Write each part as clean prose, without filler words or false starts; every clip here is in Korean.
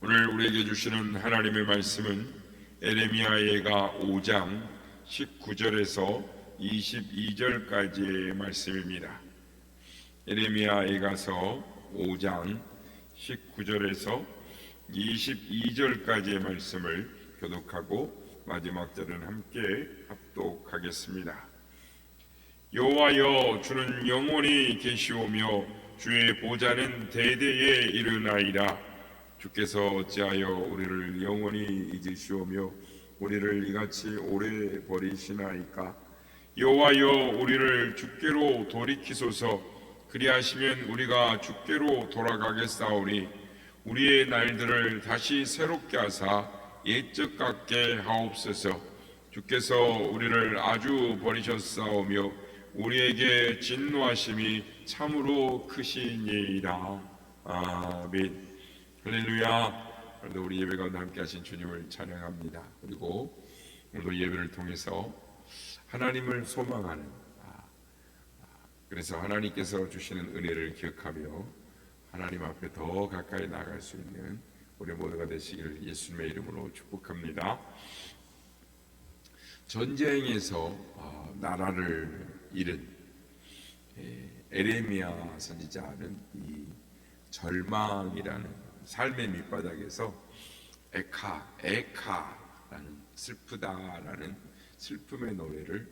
오늘 우리에게 주시는 하나님의 말씀은 에레미야 예가 5장 19절에서 22절까지의 말씀입니다. 에레미야 예가서 5장 19절에서 22절까지의 말씀을 교독하고 마지막 절은 함께 합독하겠습니다. 여호와여, 주는 영원히 계시오며 주의 보좌는 대대에 이르나이다. 주께서 어찌하여 우리를 영원히 잊으시오며 우리를 이같이 오래 버리시나이까? 여호와여, 우리를 주께로 돌이키소서. 그리하시면 우리가 주께로 돌아가겠사오니 우리의 날들을 다시 새롭게 하사 옛적 같게 하옵소서. 주께서 우리를 아주 버리셨사오며 우리에게 진노하심이 참으로 크시니이다. 아멘. 할렐루야. 오늘도 우리 예배 가운데 함께 하신 주님을 찬양합니다. 그리고 오늘 예배를 통해서 하나님을 소망하는, 그래서 하나님께서 주시는 은혜를 기억하며 하나님 앞에 더 가까이 나아갈 수 있는 우리 모두가 되시기를 예수님의 이름으로 축복합니다. 전쟁에서 나라를 잃은 에레미야 선지자는 이 절망이라는 삶의 밑바닥에서 에카라는 슬프다라는 슬픔의 노래를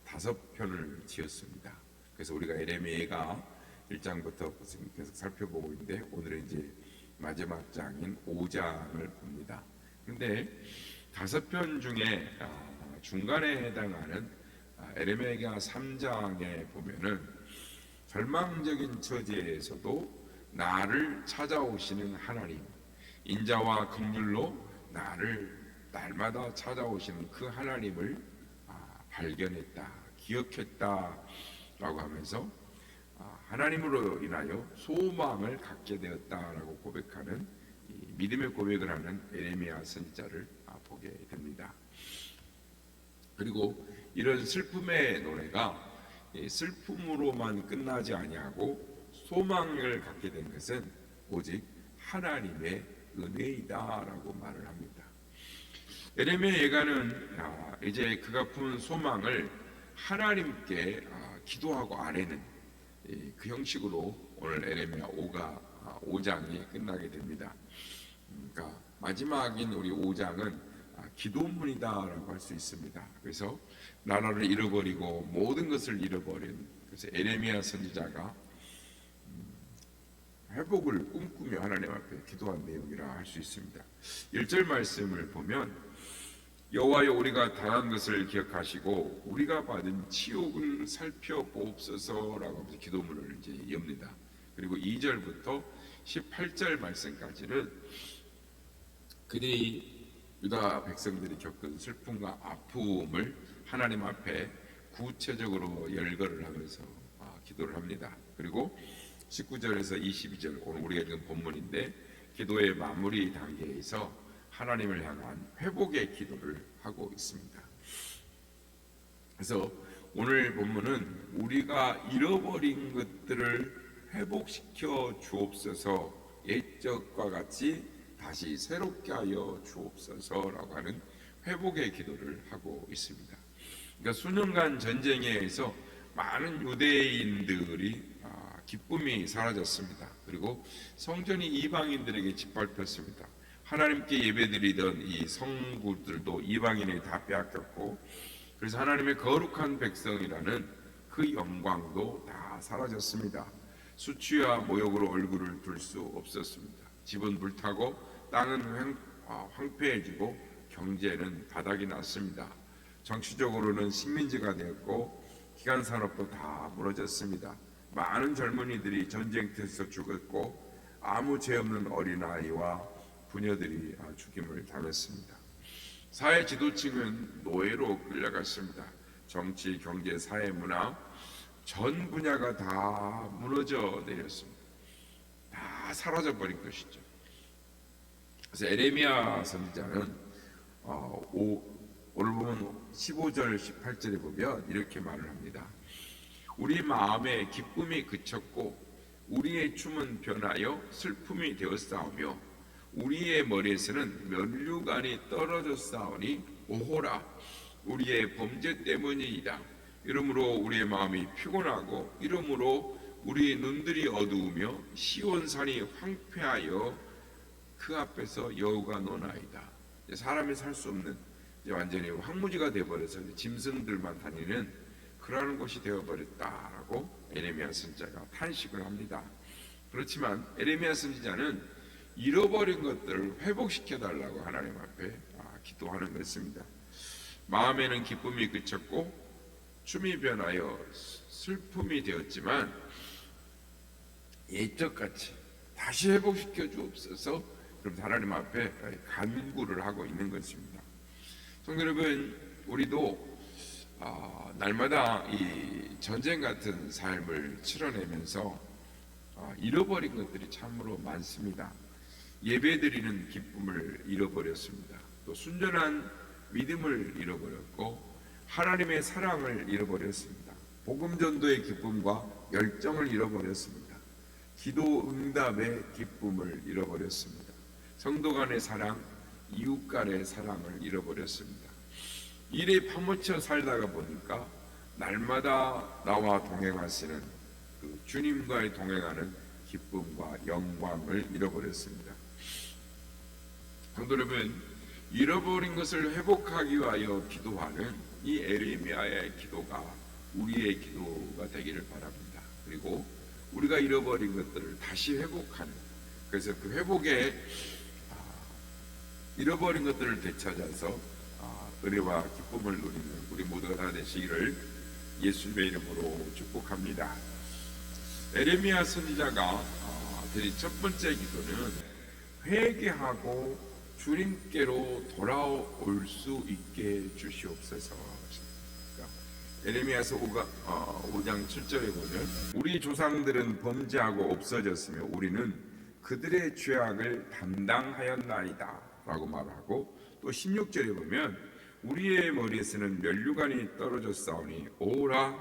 5편을 지었습니다. 그래서 우리가 에레미야가 1장부터 계속 살펴보고 있는데 오늘은 이제 마지막 장인 5장을 봅니다. 그런데 5편 중에 중간에 해당하는 에레미야 3장에 보면은 절망적인 처지에서도 나를 찾아오시는 하나님, 인자와 긍휼로 나를 날마다 찾아오시는 그 하나님을 발견했다, 기억했다라고 하면서 하나님으로 인하여 소망을 갖게 되었다라고 고백하는 믿음의 고백을 하는 에레미야 선지자를 보게 됩니다. 그리고 이런 슬픔의 노래가 슬픔으로만 끝나지 아니하고 소망을 갖게 된 것은 오직 하나님의 은혜이다라고 말을 합니다. 에레미야 예가는 이제 그가 품은 소망을 하나님께 기도하고 아뢰는 그 형식으로 오늘 에레미야 5장이 끝나게 됩니다. 그러니까 마지막인 우리 5장은 기도문이다라고 할 수 있습니다. 그래서 나라를 잃어버리고 모든 것을 잃어버린, 그래서 에레미야 선지자가 회복을 꿈꾸며 하나님 앞에 기도한 내용이라 할 수 있습니다. 1절 말씀을 보면 여호와여, 우리가 당한 것을 기억하시고 우리가 받은 치욕을 살펴보옵소서라고 하면서 기도문을 이제 엽니다. 그리고 2절부터 18절 말씀까지는 그들이 유다 백성들이 겪은 슬픔과 아픔을 하나님 앞에 구체적으로 열거를 하면서 기도를 합니다. 그리고 19절에서 22절, 오늘 우리가 읽은 본문인데 기도의 마무리 단계에서 하나님을 향한 회복의 기도를 하고 있습니다. 그래서 오늘 본문은 우리가 잃어버린 것들을 회복시켜 주옵소서, 옛적과 같이 다시 새롭게 하여 주옵소서라고 하는 회복의 기도를 하고 있습니다. 그러니까 수년간 전쟁에 의해서 많은 유대인들이 기쁨이 사라졌습니다. 그리고 성전이 이방인들에게 짓밟혔습니다. 하나님께 예배드리던 이 성구들도 이방인이 다 빼앗겼고, 그래서 하나님의 거룩한 백성이라는 그 영광도 다 사라졌습니다. 수치와 모욕으로 얼굴을 둘 수 없었습니다. 집은 불타고 땅은 황폐해지고 경제는 바닥이 났습니다. 정치적으로는 식민지가 되었고 기간산업도 다 무너졌습니다. 많은 젊은이들이 전쟁터에서 죽었고 아무 죄 없는 어린아이와 부녀들이 죽임을 당했습니다. 사회 지도층은 노예로 끌려갔습니다. 정치, 경제, 사회, 문화 전 분야가 다 무너져 내렸습니다. 다 사라져버린 것이죠. 그래서 에레미야 선지자는 오늘 보면 15절, 18절에 보면 이렇게 말을 합니다. 우리 마음에 기쁨이 그쳤고 우리의 춤은 변하여 슬픔이 되었사오며 우리의 머리에서는 면류관이 떨어졌사오니 오호라 우리의 범죄 때문이다. 이러므로 우리의 마음이 피곤하고 이러므로 우리 눈들이 어두우며 시온산이 황폐하여 그 앞에서 여우가 노나이다. 사람이 살 수 없는 완전히 황무지가 되어버려서 짐승들만 다니는 그러한 곳이 되어버렸다라고 에레미야 선지자가 탄식을 합니다. 그렇지만 에레미야 선지자는 잃어버린 것들을 회복시켜달라고 하나님 앞에 기도하는 것입니다. 마음에는 기쁨이 그쳤고 춤이 변하여 슬픔이 되었지만 옛적같이 다시 회복시켜 주옵소서. 그럼 하나님 앞에 간구를 하고 있는 것입니다. 성도 여러분, 우리도 날마다 이 전쟁 같은 삶을 치러내면서 잃어버린 것들이 참으로 많습니다. 예배드리는 기쁨을 잃어버렸습니다. 또 순전한 믿음을 잃어버렸고 하나님의 사랑을 잃어버렸습니다. 복음 전도의 기쁨과 열정을 잃어버렸습니다. 기도 응답의 기쁨을 잃어버렸습니다. 성도 간의 사랑, 이웃 간의 사랑을 잃어버렸습니다. 일에 파묻혀 살다가 보니까 날마다 나와 동행하시는 그 주님과의 동행하는 기쁨과 영광을 잃어버렸습니다. 성도 여러분, 잃어버린 것을 회복하기 위하여 기도하는 이 에레미야의 기도가 우리의 기도가 되기를 바랍니다. 그리고 우리가 잃어버린 것들을 다시 회복하는, 그래서 그 회복에 잃어버린 것들을 되찾아서 은혜와 기쁨을 누리는 우리 모두가 다 되시기를 예수님의 이름으로 축복합니다. 에레미야 선지자가 드린 첫 번째 기도는 회개하고 주님께로 돌아올 수 있게 주시옵소서. 에레미야서 5장 7절에 보면 우리 조상들은 범죄하고 없어졌으며 우리는 그들의 죄악을 담당하였나이다 라고 말하고, 또 16절에 보면 우리의 머리에서는 면류관이 떨어졌사오니 오라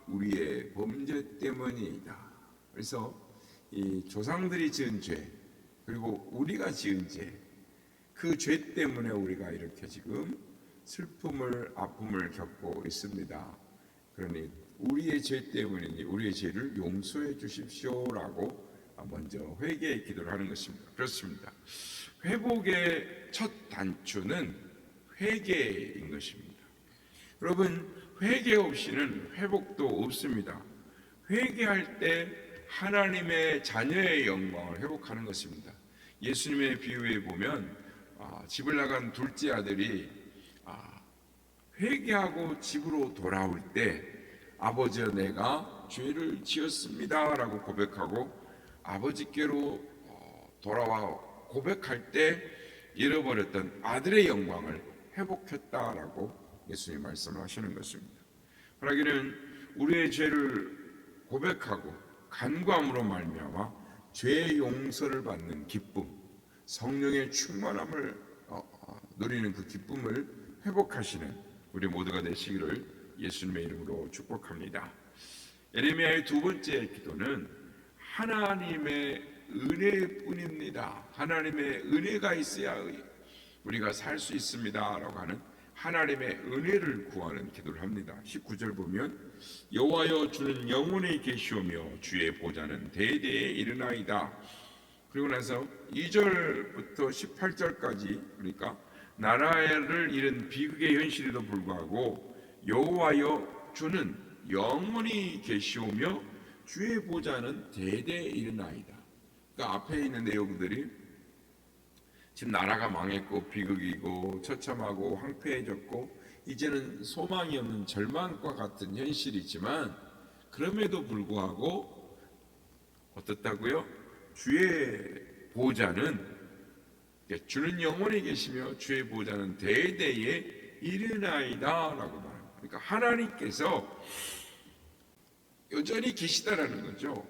우리의 범죄 때문이다. 그래서 이 조상들이 지은 죄, 그리고 우리가 지은 죄, 그 죄 때문에 우리가 이렇게 지금 슬픔을, 아픔을 겪고 있습니다. 그러니 우리의 죄 때문이니 우리의 죄를 용서해 주십시오라고 먼저 회개의 기도를 하는 것입니다. 그렇습니다. 회복의 첫 단추는 회개인 것입니다. 여러분, 회개 없이는 회복도 없습니다. 회개할 때 하나님의 자녀의 영광을 회복하는 것입니다. 예수님의 비유에 보면 집을 나간 둘째 아들이 회개하고 집으로 돌아올 때 아버지여 내가 죄를 지었습니다 라고 고백하고 아버지께로 돌아와 고백할 때 잃어버렸던 아들의 영광을 회복했다라고 예수님 말씀하시는 것입니다. 그러기는 우리의 죄를 고백하고 간구함으로 말미암아 죄의 용서를 받는 기쁨, 성령의 충만함을 누리는 그 기쁨을 회복하시는 우리 모두가 되시기를 예수님의 이름으로 축복합니다. 에레미야의 두 번째 기도는 하나님의 은혜뿐입니다. 하나님의 은혜가 있어야 우리가 살 수 있습니다 라고 하는 하나님의 은혜를 구하는 기도를 합니다. 19절 보면 여호와여 주는 영원히 계시오며 주의 보좌는 대대에 이르나이다. 그리고 나서 2절부터 18절까지 그러니까 나라를 잃은 비극의 현실에도 불구하고 여호와여 주는 영원히 계시오며 주의 보좌는 대대에 이르나이다. 그러니까 앞에 있는 내용들이 지금 나라가 망했고 비극이고 처참하고 황폐해졌고 이제는 소망이 없는 절망과 같은 현실이지만 그럼에도 불구하고 어떻다고요? 주의 보좌는 주는 영원히 계시며 주의 보좌는 대대에 이르나이다 라고 말합니다. 그러니까 하나님께서 여전히 계시다라는 거죠.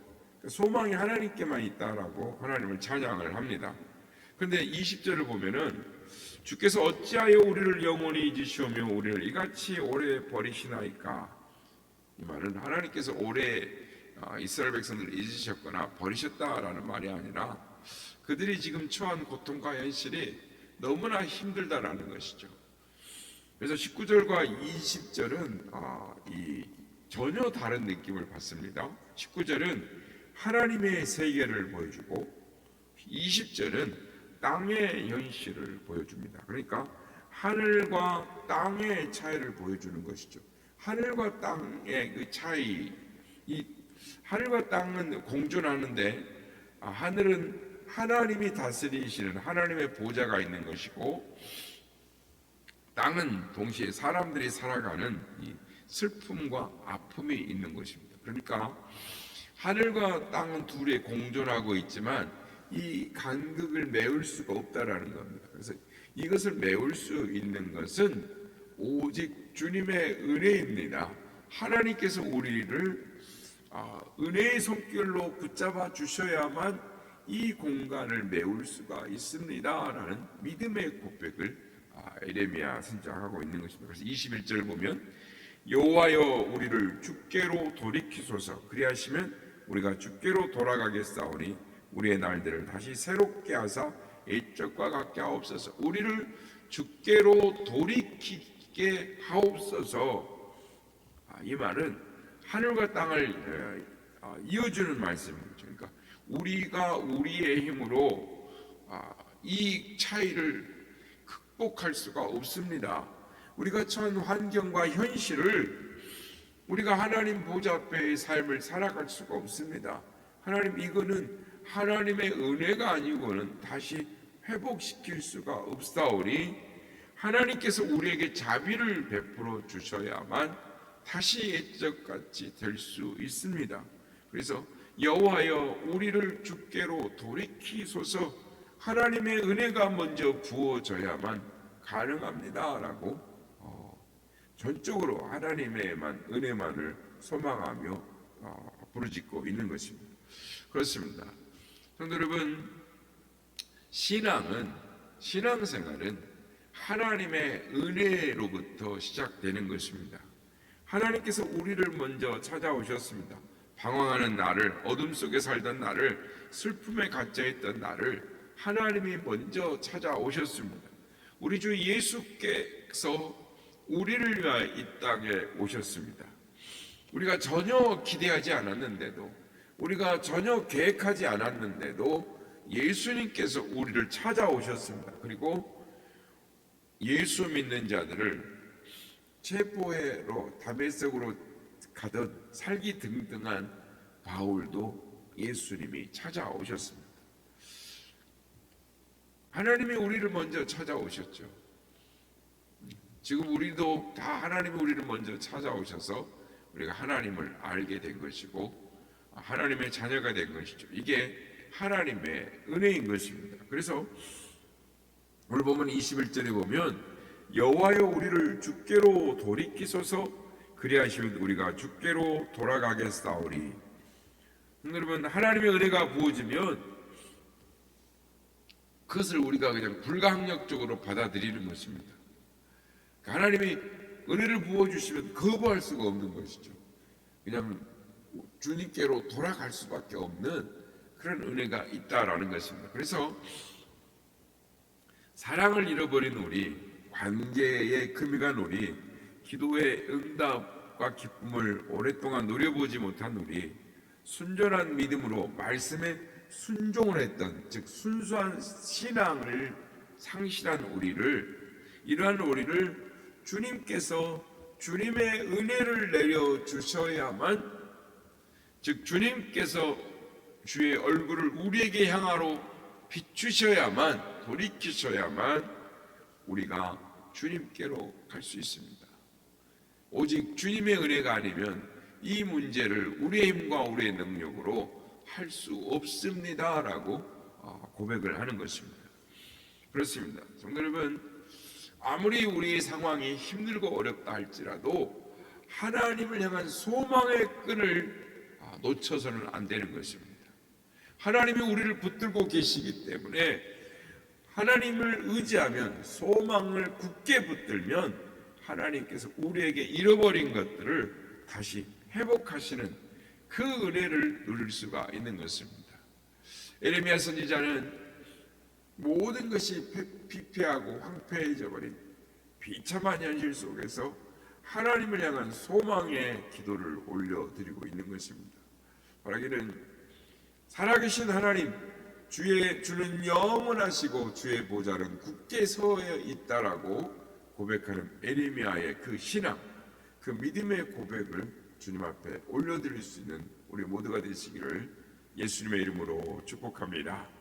소망이 하나님께만 있다라고 하나님을 찬양을 합니다. 그런데 20절을 보면은 주께서 어찌하여 우리를 영원히 잊으시오며 우리를 이같이 오래 버리시나이까. 이 말은 하나님께서 오래 이스라엘 백성들을 잊으셨거나 버리셨다라는 말이 아니라 그들이 지금 처한 고통과 현실이 너무나 힘들다라는 것이죠. 그래서 19절과 20절은 전혀 다른 느낌을 받습니다. 19절은 하나님의 세계를 보여주고 20절은 땅의 현실을 보여줍니다. 그러니까 하늘과 땅의 차이를 보여주는 것이죠. 하늘과 땅의 그 차이, 이 하늘과 땅은 공존하는데 하늘은 하나님이 다스리시는 하나님의 보좌가 있는 것이고, 땅은 동시에 사람들이 살아가는 이 슬픔과 아픔이 있는 것입니다. 그러니까 하늘과 땅은 둘이 공존하고 있지만 이 간극을 메울 수가 없다라는 겁니다. 그래서 이것을 메울 수 있는 것은 오직 주님의 은혜입니다. 하나님께서 우리를 은혜의 손길로 붙잡아 주셔야만 이 공간을 메울 수가 있습니다라는 믿음의 고백을 에레미야 선지자하고 있는 것입니다. 그래서 21절 보면 여호와여 우리를 주께로 돌이키소서, 그리하시면 우리가 주께로 돌아가겠사오니 우리의 날들을 다시 새롭게 하사 옛적과 같게 하옵소서. 우리를 주께로 돌이키게 하옵소서. 이 말은 하늘과 땅을 이어주는 말씀입니다. 그러니까 우리가 우리의 힘으로 이 차이를 극복할 수가 없습니다. 우리가 처한 환경과 현실을 우리가 하나님 보좌 앞에의 삶을 살아갈 수가 없습니다. 하나님, 이거는 하나님의 은혜가 아니고는 다시 회복시킬 수가 없사오니 하나님께서 우리에게 자비를 베풀어 주셔야만 다시 옛적같이 될 수 있습니다. 그래서 여호와여 우리를 주께로 돌이키소서, 하나님의 은혜가 먼저 부어져야만 가능합니다라고 전적으로 하나님의만 은혜만을 소망하며 부르짖고 있는 것입니다. 그렇습니다. 성도 여러분, 신앙생활은 하나님의 은혜로부터 시작되는 것입니다. 하나님께서 우리를 먼저 찾아오셨습니다. 방황하는 나를, 어둠 속에 살던 나를, 슬픔에 갇혀있던 나를 하나님이 먼저 찾아오셨습니다. 우리 주 예수께서 우리를 위하여 이 땅에 오셨습니다. 우리가 전혀 기대하지 않았는데도, 우리가 전혀 계획하지 않았는데도 예수님께서 우리를 찾아오셨습니다. 그리고 예수 믿는 자들을 체포해로 다메섹으로 가던 살기등등한 바울도 예수님이 찾아오셨습니다. 하나님이 우리를 먼저 찾아오셨죠. 지금 우리도 다 하나님이 우리를 먼저 찾아오셔서 우리가 하나님을 알게 된 것이고 하나님의 자녀가 된 것이죠. 이게 하나님의 은혜인 것입니다. 그래서 오늘 보면 21절에 보면 여호와여 우리를 주께로 돌이키소서, 그리하시면 우리가 주께로 돌아가겠사오니. 여러분, 하나님의 은혜가 부어지면 그것을 우리가 그냥 불가항력적으로 받아들이는 것입니다. 하나님이 은혜를 부어주시면 거부할 수가 없는 것이죠. 그냥 주님께로 돌아갈 수밖에 없는 그런 은혜가 있다라는 것입니다. 그래서 사랑을 잃어버린 우리, 관계의 금이 간 우리, 기도의 응답과 기쁨을 오랫동안 누려보지 못한 우리, 순전한 믿음으로 말씀에 순종을 했던, 즉 순수한 신앙을 상실한 이러한 우리를 주님께서 주님의 은혜를 내려 주셔야만, 즉 주님께서 주의 얼굴을 우리에게 향하로 비추셔야만, 돌이키셔야만 우리가 주님께로 갈 수 있습니다. 오직 주님의 은혜가 아니면 이 문제를 우리의 힘과 우리의 능력으로 할 수 없습니다라고 고백을 하는 것입니다. 그렇습니다. 성도 여러분, 아무리 우리의 상황이 힘들고 어렵다 할지라도 하나님을 향한 소망의 끈을 놓쳐서는 안 되는 것입니다. 하나님이 우리를 붙들고 계시기 때문에 하나님을 의지하면, 소망을 굳게 붙들면 하나님께서 우리에게 잃어버린 것들을 다시 회복하시는 그 은혜를 누릴 수가 있는 것입니다. 에레미야 선지자는 모든 것이 피폐하고 황폐해져 버린 비참한 현실 속에서 하나님을 향한 소망의 기도를 올려드리고 있는 것입니다. 바라기는 살아계신 하나님, 주는 영원하시고 주의 보좌는 굳게 서 있다라고 고백하는 에레미야의 그 신앙, 그 믿음의 고백을 주님 앞에 올려드릴 수 있는 우리 모두가 되시기를 예수님의 이름으로 축복합니다.